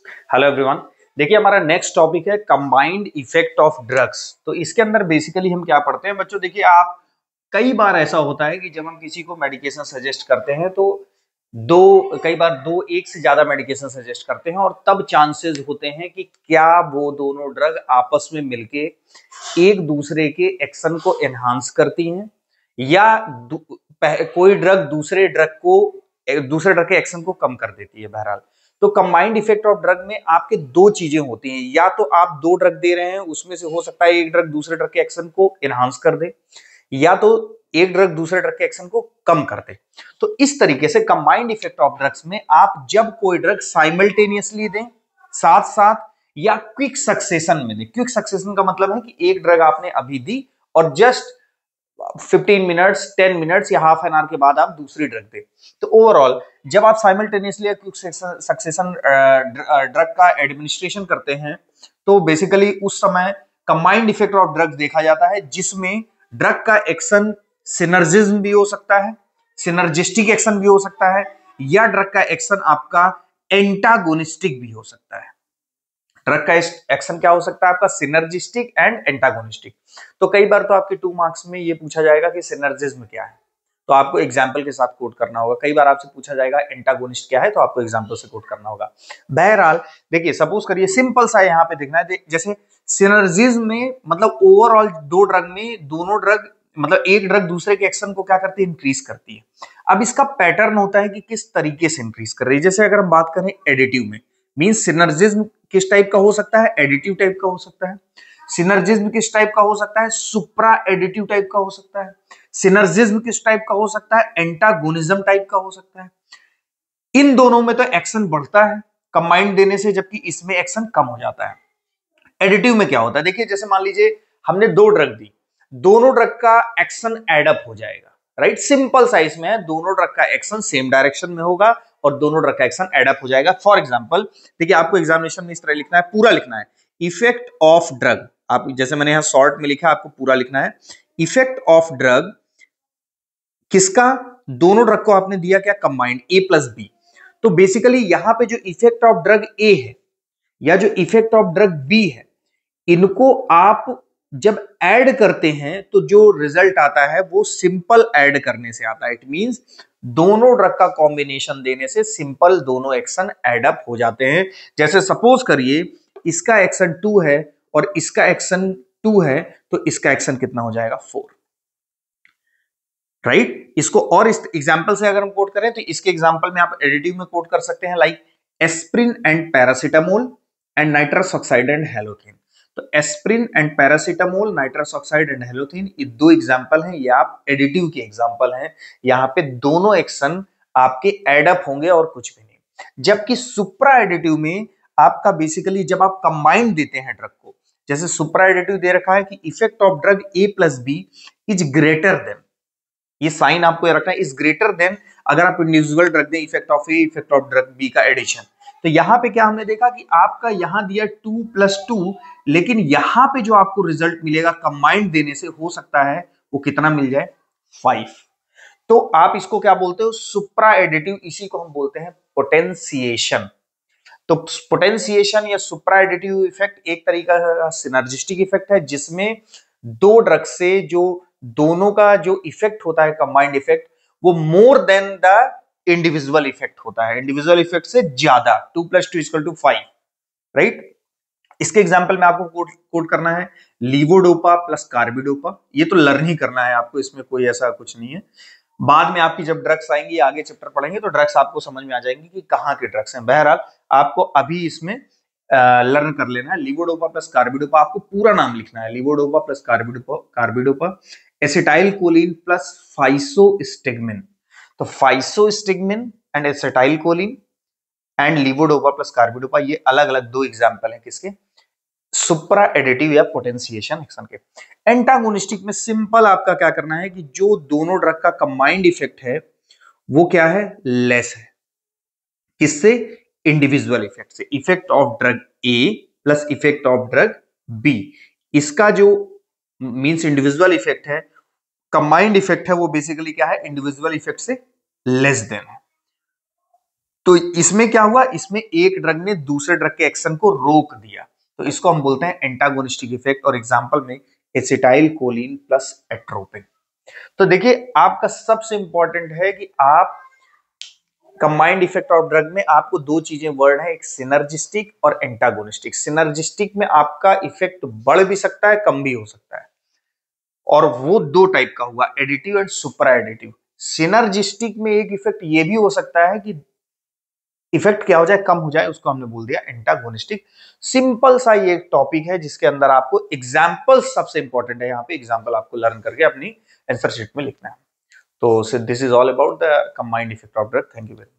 Hello everyone. देखिए हमारा next topic है कंबाइंड इफेक्ट ऑफ ड्रग्स। तो इसके अंदर बेसिकली हम क्या पढ़ते हैं बच्चों, देखिए आप कई बार ऐसा होता है कि जब हम किसी को मेडिकेशन सजेस्ट करते हैं तो कई बार दो एक से ज्यादा मेडिकेशन सजेस्ट करते हैं और तब चांसेस होते हैं कि क्या वो दोनों ड्रग आपस में मिलके एक दूसरे के एक्शन को एनहांस करती हैं या कोई ड्रग दूसरे ड्रग के एक्शन को कम कर देती है। बहरहाल तो कंबाइंड इफेक्ट ऑफ ड्रग में आपके दो चीजें होती हैं, या तो आप दो ड्रग दे रहे हैं उसमें से हो सकता है एक ड्रग दूसरे ड्रग के एक्शन को एनहांस कर दे या तो एक ड्रग दूसरे ड्रग के एक्शन को कम कर दे। तो इस तरीके से कंबाइंड इफेक्ट ऑफ ड्रग्स में आप जब कोई ड्रग साइमल्टेनियसली दें साथ साथ या क्विक सक्सेशन में दें। क्विक सक्सेशन का मतलब है कि एक ड्रग आपने अभी दी और जस्ट 15 मिनट्स 10 मिनट्स या हाफ एन आवर के बाद आप दूसरी ड्रग दें। तो ओवरऑल जब आप साइमल्टेनियसली क्विक सक्सेशन ड्रग का एडमिनिस्ट्रेशन करते हैं तो बेसिकली उस समय कंबाइंड इफेक्ट ऑफ ड्रग्स देखा जाता है, जिसमें ड्रग का एक्शन सिनर्जिज्म भी हो सकता है, सिनर्जिस्टिक एक्शन भी हो सकता है, या ड्रग का एक्शन आपका एंटागोनिस्टिक भी हो सकता है। ड्रग का एक्शन क्या हो सकता है आपका, सिनर्जिस्टिक एंड एंटागोनिस्टिक। तो कई बार तो आपके 2 मार्क्स में ये पूछा जाएगा कि सिनर्जिज्म क्या है, तो आपको एग्जाम्पल के साथ कोट करना होगा। कई बार आपसे पूछा जाएगा एंटागोनिस्ट क्या है, तो आपको एग्जाम्पल से कोट करना होगा। बहरहाल देखिए सपोज करिए सिंपल सा यहाँ पे देखना है, जैसे सिनर्जिज्म में मतलब ओवरऑल दो ड्रग में दोनों ड्रग मतलब एक ड्रग दूसरे के एक्शन को क्या करती है, इंक्रीज करती है। अब इसका पैटर्न होता है कि किस तरीके से इंक्रीज कर रही है। जैसे अगर हम बात करें एडिटिव में, मींस सिनर्जिज्म किस टाइप का हो सकता है, एडिटिव टाइप का हो सकता है। सिनर्जिज्म किस टाइप का हो सकता है, सुप्रा एडिटिव टाइप का हो सकता है। सिनर्जिज्म किस टाइप का हो सकता है, एंटागोनिज्म टाइप का हो सकता है। इन दोनों में तो एक्शन बढ़ता है कंबाइंड देने से, जबकि इसमें एक्शन कम हो जाता है। एडिटिव में क्या होता है, देखिए जैसे मान लीजिए हमने दो ड्रग दी, दोनों ड्रग का एक्शन एडअप हो जाएगा, राइट। सिंपल साइज में है, दोनों ड्रग का एक्शन सेम डायरेक्शन में होगा और दोनों ड्रग का एक्शन एडअप हो जाएगा। फॉर एग्जांपल देखिए आपको एग्जामिनेशन में इस तरह लिखना है, पूरा लिखना है, इफेक्ट ऑफ ड्रग। आप जैसे मैंने यहां शॉर्ट में लिखा है, आपको पूरा लिखना है। इफेक्ट ऑफ ड्रग किसका, दोनों ड्रग को आपने दिया क्या, कंबाइंड ए प्लस बी। तो बेसिकली यहां पे जो इफेक्ट ऑफ ड्रग ए है या जो इफेक्ट ऑफ ड्रग बी है, इनको आप जब ऐड करते हैं तो जो रिजल्ट आता है वो सिंपल ऐड करने से आता है। इट मींस दोनों ड्रग का कॉम्बिनेशन देने से सिंपल दोनों एक्शन एड अप हो जाते हैं। जैसे सपोज करिए इसका एक्शन 2 है और इसका एक्शन 2 है, तो इसका एक्शन कितना हो जाएगा, 4, राइट। इसको और इस एग्जांपल से अगर हम कोट करें तो इसके एग्जांपल में आप एडिटिव में कोट कर सकते हैं, like aspirin and paracetamol and nitrous oxide and halothane. तो aspirin and paracetamol, nitrous oxide and halothane, ये दो एग्जांपल हैं, ये आप एडिटिव के एग्जांपल हैं। यहां पे दोनों एक्शन आपके एडअप होंगे और कुछ भी नहीं। जबकि सुप्रा एडिटिव में आपका बेसिकली जब आप कंबाइन देते हैं ड्रग को, जैसे सुप्रा एडिटिव दे रखा है कि effect of drug A plus B is greater than, ये साइन आपको रखना है, इज ग्रेटर देन अगर आप इंडिविजुअल ड्रग दें effect of A effect of drug B का एडिशन। तो यहां पे क्या हमने देखा कि आपका यहां दिया 2+2, लेकिन यहां पे जो आपको रिजल्ट मिलेगा कंबाइंड देने से हो सकता है वो कितना मिल जाए, 5। तो आप इसको क्या बोलते हो, सुप्रा एडिटिव, इसी को हम बोलते हैं पोटेंशिएशन। तो पोटेंशिएशन या सुप्रा एडिटिव इफेक्ट एक तरीका का सिनर्जिस्टिक इफेक्ट है, जिसमें दो ड्रग से जो दोनों का जो इफेक्ट होता है कंबाइंड इफेक्ट, वो more than the individual effect होता है, इंडिविजुअल इफेक्ट से ज्यादा। 2+2=5, राइट। इसके एग्जांपल में आपको कोट करना है लीवोडोपा प्लस कार्बिडोपा। ये तो लर्न ही करना है आपको, इसमें कोई ऐसा कुछ नहीं है। बाद में आपकी जब ड्रग्स आएंगी, आगे चैप्टर पढ़ेंगे तो ड्रग्स आपको समझ में आ जाएंगी कि कहाँ के ड्रग्स हैं। बहरहाल आपको अभी इसमें लर्न कर लेना है लीवोडोपा प्लस कार्बिडोपा। आपको पूरा नाम लिखना है, levodopa plus carbidopa acetylcholine plus physostigmine. तो physostigmine and acetylcholine and levodopa plus carbidopa, ये अलग अलग दो एग्जांपल हैं किसके, सुप्रा एडिटिव या पोटेंशिएशन एक्शन के। एंटागोनिस्टिक में सिंपल आपका क्या करना है कि जो दोनों ड्रग का कंबाइंड इफेक्ट है वो क्या है, लेस है, किससे, इंडिविजुअल इफेक्ट से। Effect of drug A plus effect of drug B, इसका जो मींस इंडिविजुअल इफेक्ट है, कंबाइंड इफेक्ट है, वो बेसिकली क्या है, इंडिविजुअल इफेक्ट से लेस देन है। तो इसमें क्या हुआ, इसमें एक ड्रग ने दूसरे ड्रग के एक्शन को रोक दिया, तो इसको हम बोलते हैं एंटागोनिस्टिक इफेक्ट। और एग्जांपल में एसिटाइल कोलिन प्लस एट्रोपिन। तो देखिए आपका सबसे इंपॉर्टेंट है कि आप कंबाइंड इफेक्ट ऑफ ड्रग में आपको दो चीजें वर्ड है, एक सिनर्जिस्टिक और एंटागोनिस्टिक। सिनर्जिस्टिक में आपका इफेक्ट बढ़ भी सकता है, कम भी हो सकता है, और वो दो टाइप का हुआ, additive and super additive. Synergistic में एक इफेक्ट ये भी हो सकता है कि इफेक्ट क्या हो जाए, कम हो जाए, उसको हमने बोल दिया एंटागोनिस्टिक। सिंपल सा ये टॉपिक है जिसके अंदर आपको एग्जाम्पल सबसे इंपॉर्टेंट है, यहाँ पे एग्जाम्पल आपको लर्न करके अपनी आंसर शीट में लिखना है। तो this is all about the combined effect of drug. Thank you very much.